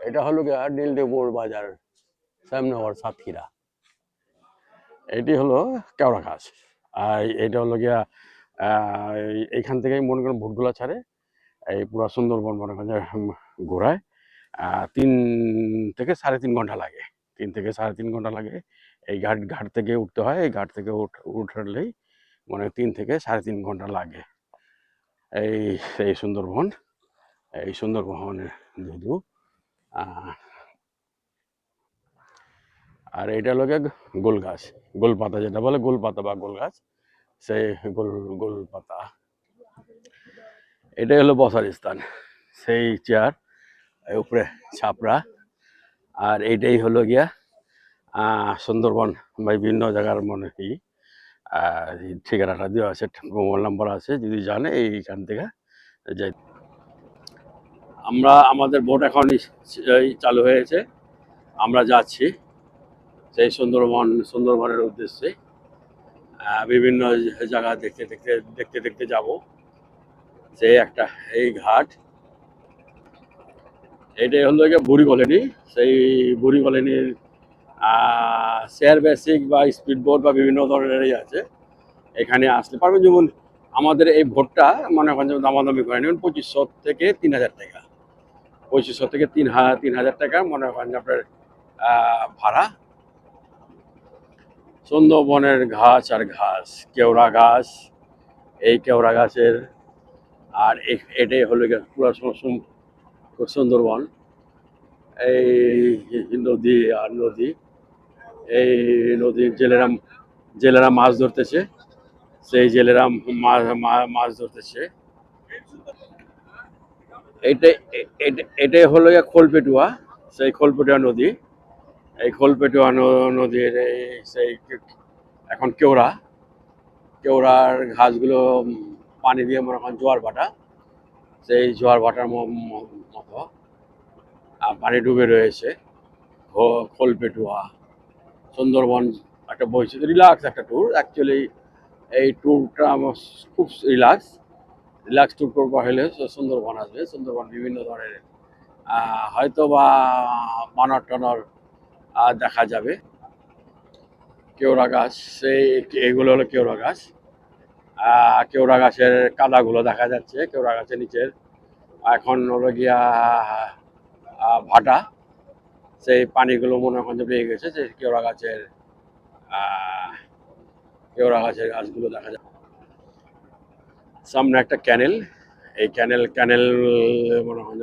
এটা হলো গিয়া নীলদেপুর বাজার, শ্যামনগর, সাতক্ষীরা। এটি হলো কেওড়া গাছ। আর এটা হলো গিয়া এইখান থেকেই মনে করেন ভোটগুলা ছাড়ে এই পুরো সুন্দরবন মনে করেন যে ঘোরায়। 3 থেকে 3.5 ঘন্টা লাগে। 3 থেকে 3.5 ঘন্টা লাগে। এই ঘাট ঘাট থেকে উঠতে হয়। এই ঘাট থেকে উঠলেই মানে 3 থেকে 3.5 ঘন্টা লাগে। এই এই সুন্দরবন, এই সুন্দরবনের যেহেতু আর এটা হলো গিয়ে গোল গাছ, গোল পাতা যেটা বলে গোল পাতা বা গোল গাছ, সেই গোল গোল পাতা। এটাই হলো বসার স্থান, সেই চেয়ার উপরে ছাপড়া। আর এইটাই হলো গিয়া সুন্দরবন বা বিভিন্ন জায়গার মনে কি ঠিকানাটা দেওয়া আছে, মোবাইল নাম্বার আছে, যদি জানে এইখান থেকে যাই। আমরা আমাদের বোট এখন চালু হয়েছে, আমরা যাচ্ছি সেই সুন্দরবনের উদ্দেশ্যে। বিভিন্ন জায়গা দেখতে দেখতে দেখতে দেখতে যাব। সেই একটা এই ঘাট, এটাই হলো গিয়ে বুড়ি কলোনি। সেই বুড়ি কলোনির শেয়ার বেসিক বা স্পিড বোট বা বিভিন্ন ধরনেরই আছে। এখানে আসতে পারবেন। যেমন আমাদের এই ভোটটা মনে করেন যেমন দামাদামি করে নেবেন 2500 থেকে 3000 টাকা, 2500 থেকে 3000 টাকা মনে করেন যে আপনার ভাড়া। সুন্দরবনের ঘাস আর ঘাস, কেওড়া গাছ, এই কেওড়া গাছের। আর এটাই হলো গিয়ে পুরো সুন্দরবন। এই নদী আর নদী, এই নদীর জেলেরা মাছ ধরতেছে, সেই জেলেরা মাছ ধরতেছে। এটাই হলো গিয়ে খোলপেটুয়া, সেই খোলপেটুয়া নদী। এই খোলপেটুয়া নদীর সেই এখন কেওড়ার ঘাসগুলো পানি দিয়ে মনে করেন জোয়ার ভাটা, সেই জোয়ার ভাটার মতো পানি ডুবে রয়েছে। খোলপেটুয়া সুন্দরবন একটা বৈচিত্র্য, রিল্যাক্স একটা ট্যুর অ্যাকচুয়ালি। এই ট্যুরটা আমার খুব রিল্যাক্স ট্যুর করবো হলে সুন্দরবন আসবে। সুন্দরবন বিভিন্ন ধরনের হয়তো বা বানর টানর দেখা যাবে। কেওড়া গাছ, সেই এগুলো হলো কেওড়া গাছ। কেওড়া গাছের কাদাগুলো দেখা যাচ্ছে, কেওড়া গাছের নিচের এখন হলো গিয়া ভাটা, সেই পানিগুলো মনে হয় যে পেয়ে গেছে। যে কেওড়া গাছের গাছগুলো দেখা যায়। সামনে একটা ক্যানেল, এই ক্যানেল মনে হয়